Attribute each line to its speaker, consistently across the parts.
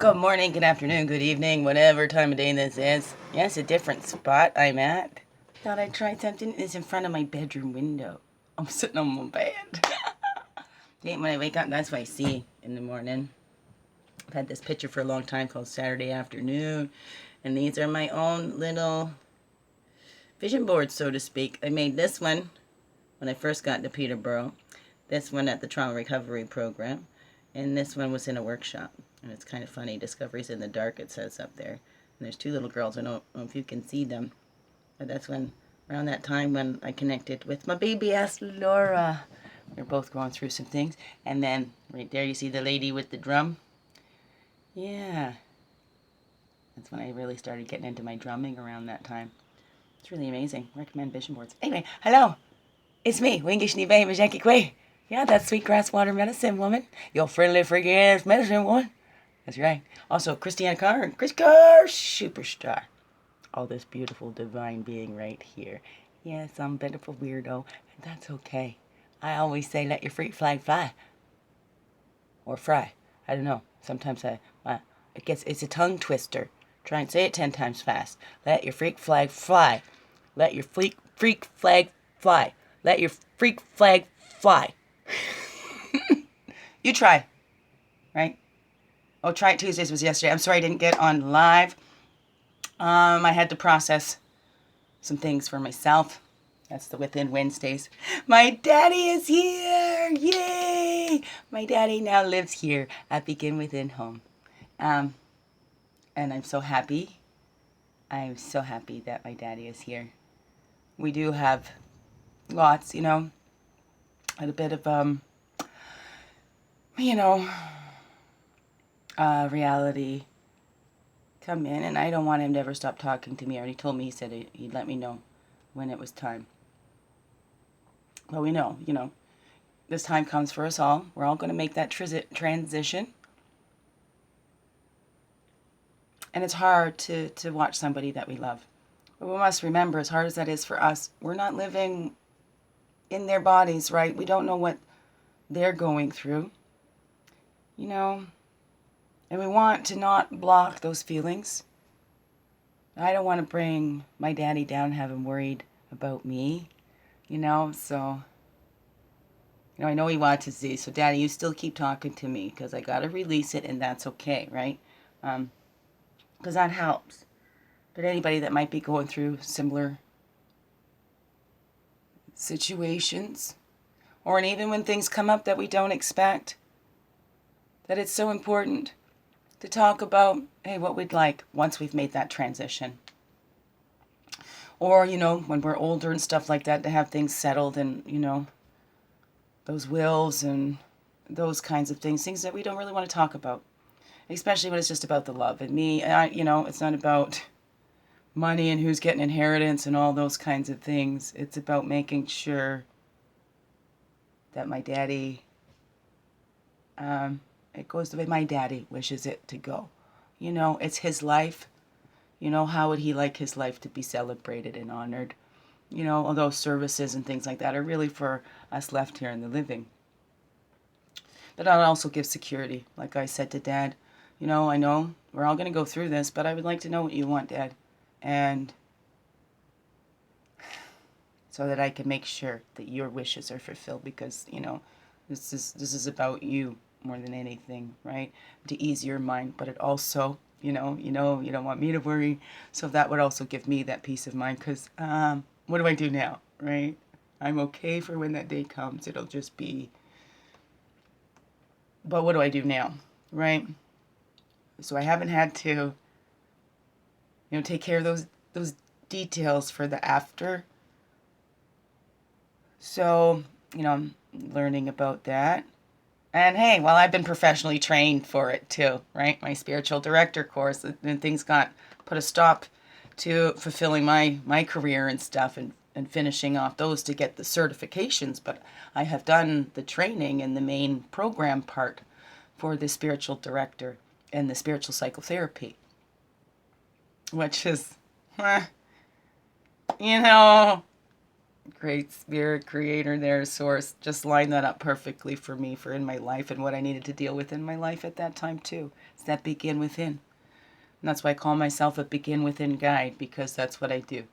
Speaker 1: Good morning, good afternoon, good evening, whatever time of day this is. Yes, a different spot I'm at. Thought I'd try something. It's in front of my bedroom window. I'm sitting on my bed. When I wake up, that's what I see in the morning. I've had this picture for a long time called Saturday Afternoon. And these are my own little vision boards, so to speak. I made this one when I first got to Peterborough. This one at the Trauma Recovery Program. And this one was in a workshop. And it's kind of funny. Discoveries in the Dark, it says up there. And there's two little girls. I don't know if you can see them. But that's when, around that time when I connected with my baby ass Laura. We're both going through some things. And then right there you see the lady with the drum. Yeah. That's when I really started getting into my drumming around that time. It's really amazing. Recommend vision boards. Anyway, hello. It's me, Wingish Bay Majeki Quay. Yeah, that sweetgrass water medicine woman. Your friendly, freaky ass medicine woman. That's right. Also, Christianna and Chris Carr, superstar. All this beautiful divine being right here. Yes, I'm a bit of a weirdo, and that's okay. I always say, let your freak flag fly. Or fry. I don't know. Sometimes it's a tongue twister. Try and say it 10 times fast. Let your freak flag fly. Let your freak flag fly. Let your freak flag fly. You try. Right? Oh, Try It Tuesdays was yesterday. I'm sorry I didn't get on live. I had to process some things for myself. That's the Within Wednesdays. My daddy is here! Yay! My daddy now lives here at Begin Within Home. And I'm so happy. I'm so happy that my daddy is here. We do have lots, a bit of, reality come in, and I don't want him to ever stop talking to me. He already told me, he said he'd let me know when it was time. But we know, this time comes for us all. We're all going to make that transition. And it's hard to watch somebody that we love. But we must remember, as hard as that is for us, we're not living in their bodies, right? We don't know what they're going through, and we want to not block those feelings. I don't want to bring my daddy down, have him worried about me, so, I know he wants to see, so Daddy, you still keep talking to me, because I got to release it, and that's okay, right? Because that helps. But anybody that might be going through similar situations, or even when things come up that we don't expect, that it's so important to talk about, hey, what we'd like once we've made that transition. Or, when we're older and stuff like that, to have things settled and, those wills and those kinds of things that we don't really want to talk about. Especially when it's just about the love. And me, it's not about money and who's getting inheritance and all those kinds of things. It's about making sure that my daddy, it goes the way my daddy wishes it to go. It's his life. How would he like his life to be celebrated and honored? All those services and things like that are really for us left here in the living. But that also gives security. Like I said to Dad, I know we're all going to go through this, but I would like to know what you want, Dad. And so that I can make sure that your wishes are fulfilled, because, this is about you more than anything, right? To ease your mind, but it also, you don't want me to worry. So that would also give me that peace of mind, because what do I do now, right? I'm okay for when that day comes. It'll just be, but what do I do now, right? So I haven't had to, take care of those details for the after. So, I'm learning about that. And hey, well, I've been professionally trained for it too, right? My spiritual director course, and things got put a stop to fulfilling my career and stuff, and finishing off those to get the certifications. But I have done the training and the main program part for the spiritual director and the spiritual psychotherapy, which is, Great Spirit, Creator there, Source, just lined that up perfectly for me, for in my life and what I needed to deal with in my life at that time too. It's that begin within. And that's why I call myself a begin within guide, because that's what I do.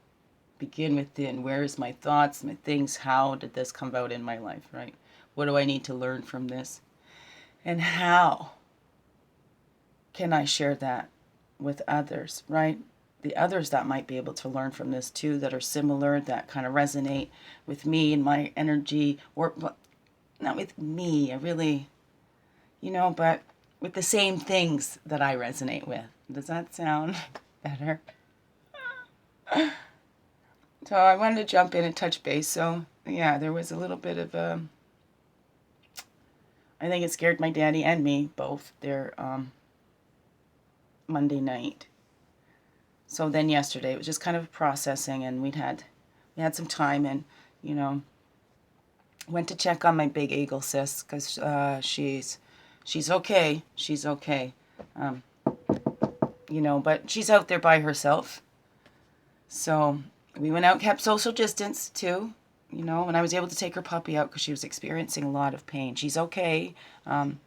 Speaker 1: Begin within. Where is my thoughts, my things? How did this come about in my life, right? What do I need to learn from this? And how can I share that with others, right? The others that might be able to learn from this too, that are similar, that kind of resonate with me and my energy, or not with me, I really, but with the same things that I resonate with. Does that sound better? So I wanted to jump in and touch base. So yeah, there was a little bit of I think it scared my daddy and me both there Monday night. So then yesterday it was just kind of processing, and we had some time, and went to check on my big eagle cyst, because she's okay. She's okay. But she's out there by herself. So we went out, kept social distance too, and I was able to take her puppy out because she was experiencing a lot of pain. She's okay, and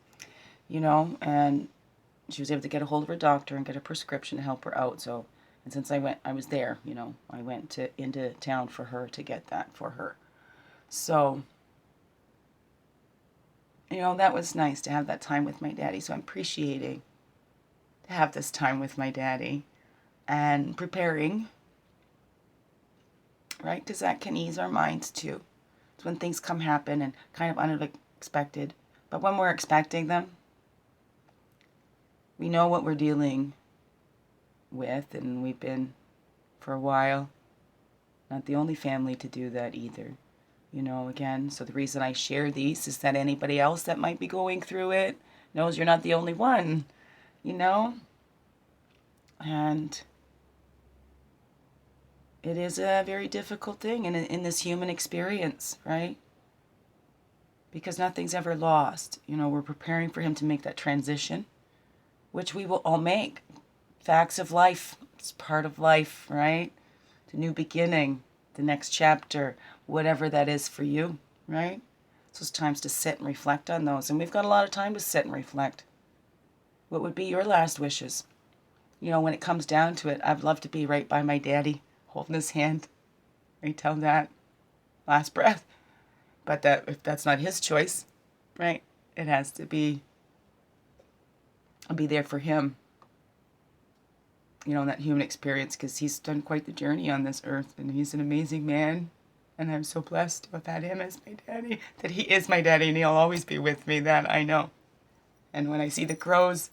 Speaker 1: she was able to get a hold of her doctor and get a prescription to help her out. So, and since I was there, I went into town for her to get that for her. So, that was nice to have that time with my daddy. So I'm appreciating to have this time with my daddy and preparing, right? Because that can ease our minds too. It's when things happen and kind of unexpected. But when we're expecting them, we know what we're dealing with, and we've been for a while. Not the only family to do that either. Again, so the reason I share these is that anybody else that might be going through it knows you're not the only one, And it is a very difficult thing in this human experience, right? Because nothing's ever lost. We're preparing for him to make that transition, which we will all make. Facts of life. It's part of life, right? The new beginning, the next chapter, whatever that is for you, right? So it's times to sit and reflect on those. And we've got a lot of time to sit and reflect. What would be your last wishes? When it comes down to it, I'd love to be right by my daddy, holding his hand, right till that last breath. But if that's not his choice, right, it has to be, I'll be there for him. In that human experience, because he's done quite the journey on this earth, and he's an amazing man, and I'm so blessed to have had him as my daddy, that he is my daddy, and he'll always be with me, that I know. And when I see the crows,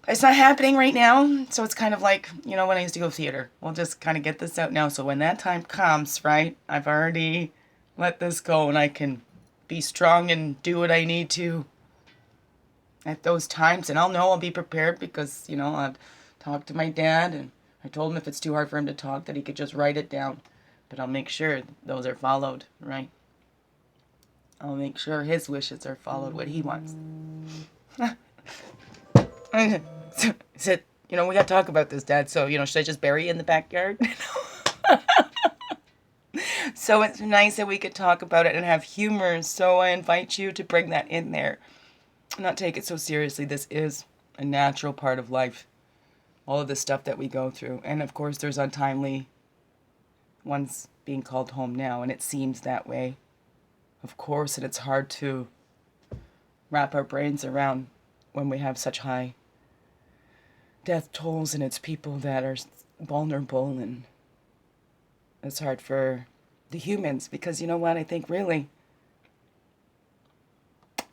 Speaker 1: it's not happening right now, so it's kind of like, when I used to go theater, we'll just kind of get this out now, so when that time comes, right, I've already let this go, and I can be strong and do what I need to at those times, and I'll be prepared, because, I've talked to my dad, and I told him if it's too hard for him to talk, that he could just write it down. But I'll make sure those are followed, right? I'll make sure his wishes are followed, what he wants. I said, we got to talk about this, Dad. So, should I just bury you in the backyard? So it's nice that we could talk about it and have humor. So I invite you to bring that in there. Not take it so seriously. This is a natural part of life. All of the stuff that we go through. And of course, there's untimely ones being called home now, and it seems that way. Of course, and it's hard to wrap our brains around when we have such high death tolls, and it's people that are vulnerable, and it's hard for the humans, because you know what, I think really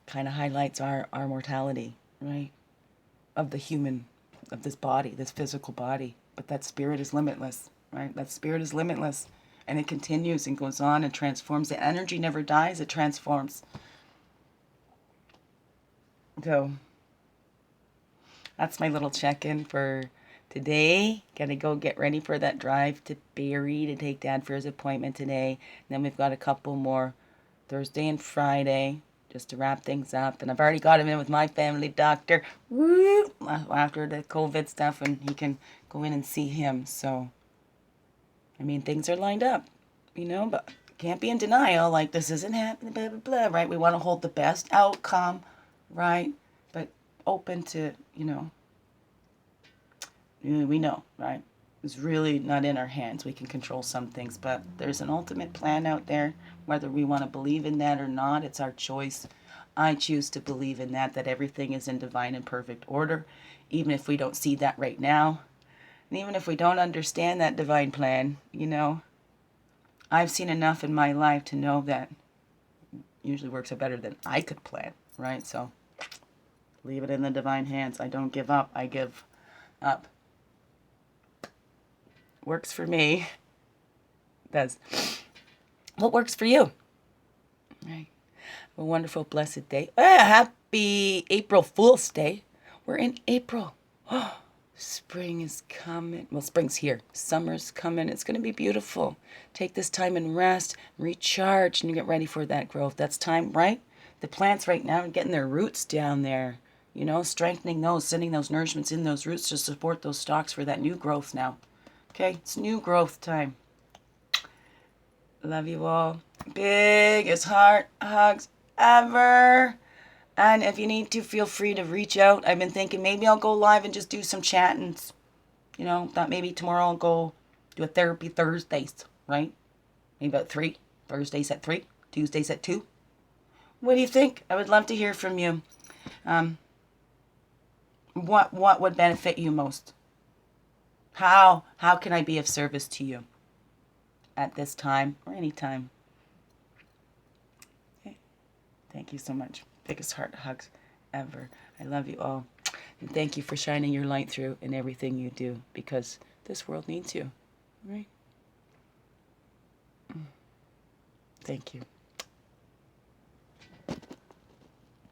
Speaker 1: kind of highlights our mortality, right? Of the human, of this body, this physical body. But that spirit is limitless, right? That spirit is limitless. And it continues and goes on and transforms. The energy never dies, it transforms. So that's my little check-in for today. Gotta go get ready for that drive to Barrie to take Dad for his appointment today. And then we've got a couple more Thursday and Friday, just to wrap things up. And I've already got him in with my family doctor. Woo! After the COVID stuff, and he can go in and see him. So, things are lined up. but can't be in denial, like this isn't happening, blah, blah, blah, right? We want to hold the best outcome, right? But open to, we know, right? It's really not in our hands. We can control some things, but there's an ultimate plan out there. Whether we want to believe in that or not, it's our choice. I choose to believe in that everything is in divine and perfect order, even if we don't see that right now. And even if we don't understand that divine plan, I've seen enough in my life to know that usually works out better than I could plan, right? So leave it in the divine hands. I don't give up. I give up. Works for me. Does. What works for you? Right. A wonderful, blessed day. Happy April Fool's Day. We're in April. Oh, spring is coming. Well, spring's here. Summer's coming. It's going to be beautiful. Take this time and rest, recharge, and get ready for that growth. That's time, right? The plants right now are getting their roots down there. Strengthening those, sending those nourishments in those roots to support those stalks for that new growth now. Okay, it's new growth time. Love you all. Biggest heart hugs ever. And if you need to, feel free to reach out. I've been thinking maybe I'll go live and just do some chattings. Thought maybe tomorrow I'll go do a therapy Thursdays, right? Maybe about 3. Thursdays at 3. Tuesdays at 2. What do you think? I would love to hear from you. What would benefit you most? How can I be of service to you at this time or any time? Okay. Thank you so much. Biggest heart hugs ever. I love you all. And thank you for shining your light through in everything you do, because this world needs you. Right? Thank you.